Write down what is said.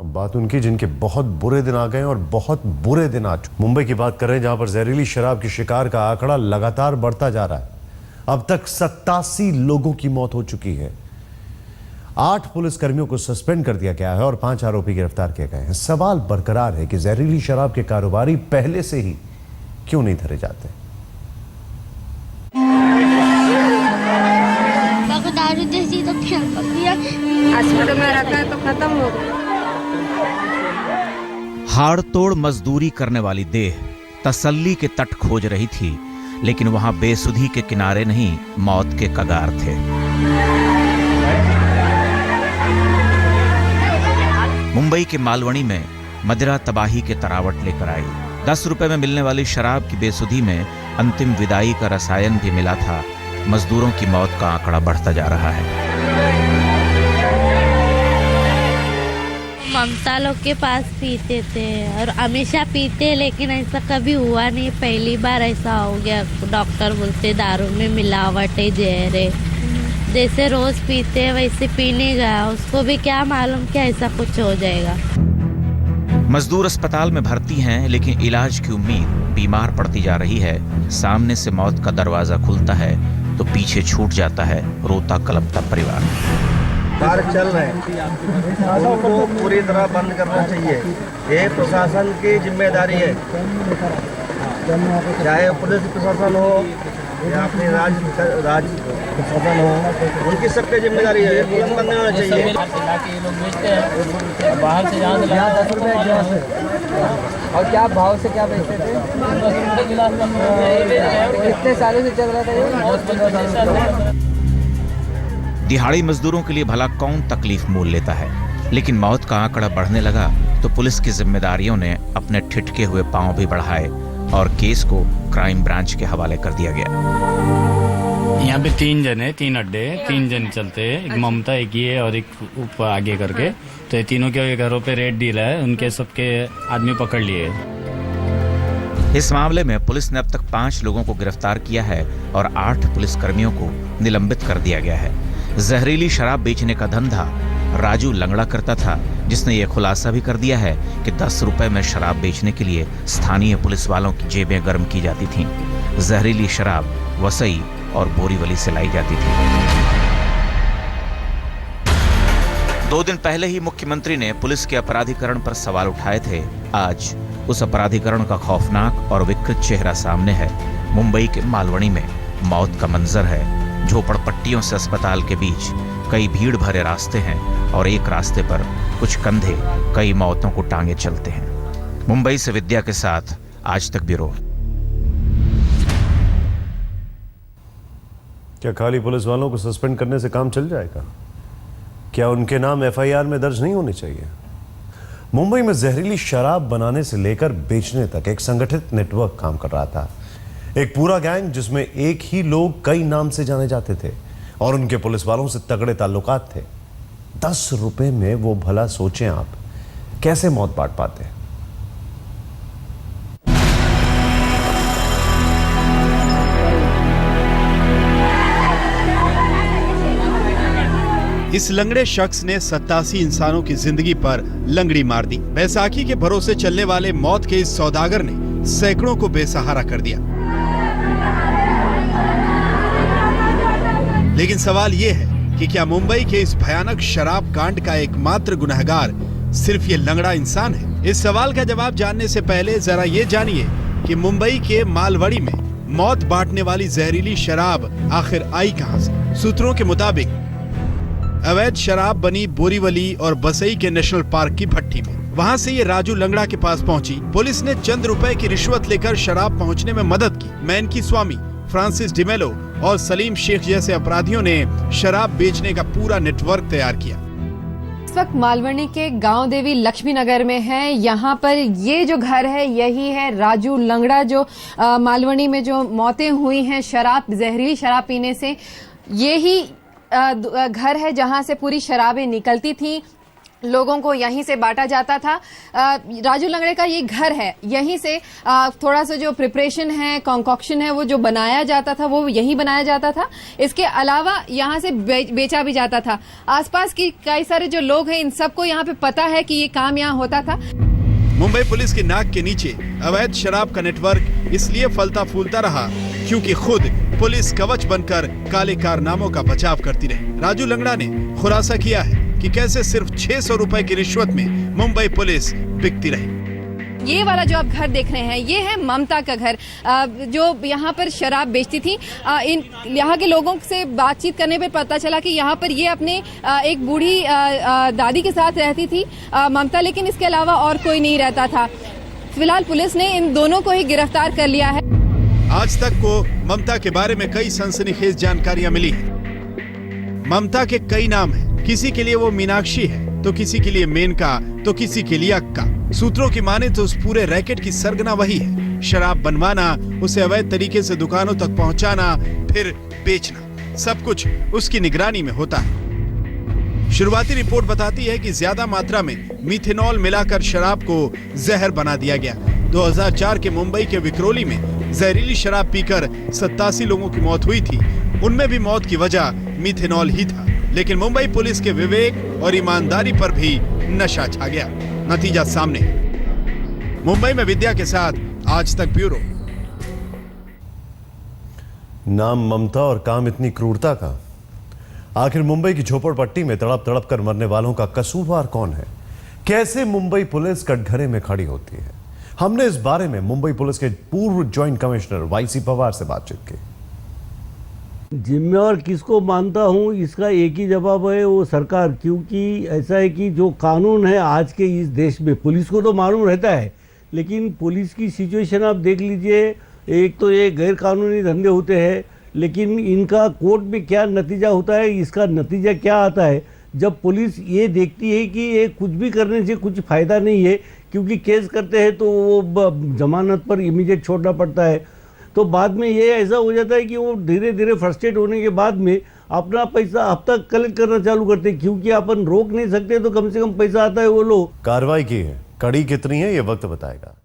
अब बात उनकी जिनके बहुत बुरे दिन आ गए और बहुत बुरे दिन आ चुके। मुंबई की बात कर रहे हैं, जहां पर जहरीली शराब की शिकार का आंकड़ा लगातार बढ़ता जा रहा है। अब तक 87 लोगों की मौत हो चुकी है। 8 पुलिसकर्मियों को सस्पेंड कर दिया गया है और 5 आरोपी गिरफ्तार किए गए हैं। सवाल बरकरार है कि जहरीली शराब के कारोबारी पहले से ही क्यों नहीं धरे जाते। दारू देसी तो हॉस्पिटल में रखा है तो खत्म हो गया। हाड़ तोड़ मजदूरी करने वाली देह तसल्ली के तट खोज रही थी, लेकिन वहां बेसुधी के किनारे नहीं, मौत के कगार थे। मुंबई के मालवनी में मदिरा तबाही के तरावट लेकर आई। 10 रुपए में मिलने वाली शराब की बेसुधी में अंतिम विदाई का रसायन भी मिला था। मजदूरों की मौत का आंकड़ा बढ़ता जा रहा है। ममता लोग के पास पीते थे और हमेशा पीते, लेकिन ऐसा कभी हुआ नहीं। पहली बार ऐसा हो गया। डॉक्टर बोलते दारू में मिलावट है, जहर है। जैसे रोज पीते वैसे पीने गया, उसको भी क्या मालूम कि ऐसा कुछ हो जाएगा। मजदूर अस्पताल में भर्ती हैं, लेकिन इलाज की उम्मीद बीमार पड़ती जा रही है। सामने से मौत का दरवाजा खुलता है तो पीछे छूट जाता है रोता कलपता परिवार। कार्य चल रहे हैं, उनको पूरी तरह बंद करना चाहिए। ये प्रशासन की जिम्मेदारी है, चाहे पुलिस प्रशासन हो या अपने राज्य प्रशासन हो, उनकी सबकी जिम्मेदारी है। तुरंत बंद होना चाहिए। ये लोग बेचते हैं बाहर से, यहाँ 10 रुपये। और क्या भाव से क्या बेचते थे? 10 रुपये गिलास। कितने सालों से चल रहा था ये? दिहाड़ी मजदूरों के लिए भला कौन तकलीफ मोल लेता है, लेकिन मौत का आंकड़ा बढ़ने लगा तो पुलिस की जिम्मेदारियों ने अपने ठिठके हुए पांव भी बढ़ाए और केस को क्राइम ब्रांच के हवाले कर दिया गया। यहाँ पे 3 जन है, 3 अड्डे, 3 जन चलते हैं। एक ममता, एक ये और एक ऊपर आगे करके। तो ये तीनों के घरों पे रेड डील है, उनके सबके आदमी पकड़ लिए। इस मामले में पुलिस ने अब तक 5 लोगों को गिरफ्तार किया है और 8 पुलिसकर्मियों को निलंबित कर दिया गया है। जहरीली शराब बेचने का धंधा राजू लंगड़ा करता था, जिसने यह खुलासा भी कर दिया है कि 10 रुपए में शराब बेचने के लिए स्थानीय पुलिस वालों की जेबें गर्म की जाती थीं। जहरीली शराब वसई और बोरीवली से लाई जाती थी। 2 दिन पहले ही मुख्यमंत्री ने पुलिस के अपराधीकरण पर सवाल उठाए थे। आज उस अपराधीकरण का खौफनाक और विकृत चेहरा सामने है। मुंबई के मालवनी में मौत का मंजर है। झोपड़पट्टियों से अस्पताल के बीच कई भीड़ भरे रास्ते हैं और एक रास्ते पर कुछ कंधे कई मौतों को टांगे चलते हैं। मुंबई से विद्या के साथ आज तक ब्यूरो। क्या खाली पुलिस वालों को सस्पेंड करने से काम चल जाएगा? क्या उनके नाम एफआईआर में दर्ज नहीं होने चाहिए? मुंबई में जहरीली शराब बनाने से लेकर बेचने तक एक संगठित नेटवर्क काम कर रहा था। एक पूरा गैंग जिसमें एक ही लोग कई नाम से जाने जाते थे और उनके पुलिस वालों से तगड़े ताल्लुकात थे। 10 रुपए में वो भला सोचें आप कैसे मौत बांट पाते। इस लंगड़े शख्स ने 87 इंसानों की जिंदगी पर लंगड़ी मार दी। बैसाखी के भरोसे चलने वाले मौत के इस सौदागर ने सैकड़ों को बेसहारा कर दिया। लेकिन सवाल ये है कि क्या मुंबई के इस भयानक शराब कांड का एकमात्र गुनहगार सिर्फ ये लंगड़ा इंसान है? इस सवाल का जवाब जानने से पहले जरा ये जानिए कि मुंबई के मालवड़ी में मौत बांटने वाली जहरीली शराब आखिर आई कहां से। सूत्रों के मुताबिक अवैध शराब बनी बोरीवली और बसई के नेशनल पार्क की भट्टी में। वहां से ये राजू लंगड़ा के पास पहुंची। पुलिस ने चंद रुपए की रिश्वत लेकर शराब पहुंचने में मदद की। मैनकी स्वामी, फ्रांसिस डिमेलो और सलीम शेख जैसे अपराधियों ने शराब बेचने का पूरा नेटवर्क तैयार किया। इस वक्त मालवनी के गांव देवी लक्ष्मी नगर में है। यहाँ पर ये जो घर है यही है राजू लंगड़ा, जो मालवनी में जो मौतें हुई हैं जहरीली शराब पीने से। ये ही घर है जहां से पूरी शराबें निकलती थी। लोगों को यहीं से बांटा जाता था। राजू लंगड़े का ये घर है, यहीं से थोड़ा सा जो प्रिपरेशन है, कॉन्कॉक्शन है, वो जो बनाया जाता था वो यहीं बनाया जाता था। इसके अलावा यहाँ से बेचा भी जाता था। आसपास की कई सारे जो लोग हैं, इन सबको यहाँ पे पता है कि ये काम यहाँ होता था। मुंबई पुलिस की नाक के नीचे अवैध शराब का नेटवर्क इसलिए फलता फूलता रहा क्योंकि खुद पुलिस कवच बनकर काले कारनामों का बचाव करती रही। राजू लंगड़ा ने खुलासा किया है कि कैसे सिर्फ 600 रुपए की रिश्वत में मुंबई पुलिस बिकती रही। ये वाला जो आप घर देख रहे हैं, ये है ममता का घर, जो यहाँ पर शराब बेचती थी। इन यहाँ के लोगों से बातचीत करने पर पता चला कि यहाँ पर ये अपने एक बूढ़ी दादी के साथ रहती थी ममता, लेकिन इसके अलावा और कोई नहीं रहता था। फिलहाल पुलिस ने इन दोनों को ही गिरफ्तार कर लिया है। आज तक को ममता के बारे में कई सनसनीखेज जानकारियां मिली हैं। ममता के कई नाम हैं। किसी के लिए वो मीनाक्षी है, तो किसी के लिए मेनका, तो किसी के लिए अक्का। सूत्रों की माने तो उस पूरे रैकेट की सरगना वही है। शराब बनवाना, उसे अवैध तरीके से दुकानों तक पहुंचाना, फिर बेचना, सब कुछ उसकी निगरानी में होता है। शुरुआती रिपोर्ट बताती है कि ज्यादा मात्रा में मिथेनॉल मिलाकर शराब को जहर बना दिया गया। 2004 के मुंबई के विक्रोली में जहरीली शराब पीकर 87 लोगों की मौत हुई थी। उनमें भी मौत की वजह मिथेनॉल ही था। लेकिन मुंबई पुलिस के विवेक और ईमानदारी पर भी नशा छा गया। नतीजा सामने। मुंबई में विद्या के साथ आज तक ब्यूरो। नाम ममता और काम इतनी क्रूरता का। आखिर मुंबई की झोपड़पट्टी में तड़प तड़प कर मरने वालों का कसूरवार कौन है? कैसे मुंबई पुलिस कटघरे में खड़ी होती है? हमने इस बारे में मुंबई पुलिस के पूर्व ज्वाइंट कमिश्नर वाईसी पवार से बातचीत की। जिम्मेवार किसको मानता हूँ, इसका एक ही जवाब है, वो सरकार। क्योंकि ऐसा है कि जो कानून है आज के इस देश में, पुलिस को तो मालूम रहता है, लेकिन पुलिस की सिचुएशन आप देख लीजिए। एक तो ये गैर कानूनी धंधे होते हैं, लेकिन इनका कोर्ट में क्या नतीजा होता है, इसका नतीजा क्या आता है जब पुलिस ये देखती है कि ये कुछ भी करने से कुछ फ़ायदा नहीं है, क्योंकि केस करते हैं तो वो जमानत पर इमीडिएट छोड़ना पड़ता है। तो बाद में ये ऐसा हो जाता है कि वो धीरे धीरे फ्रस्ट्रेट होने के बाद में अपना पैसा अब तक कलेक्ट करना चालू करते हैं, क्योंकि अपन रोक नहीं सकते, तो कम से कम पैसा आता है वो लोग। कार्रवाई की है, कड़ी कितनी है ये वक्त बताएगा।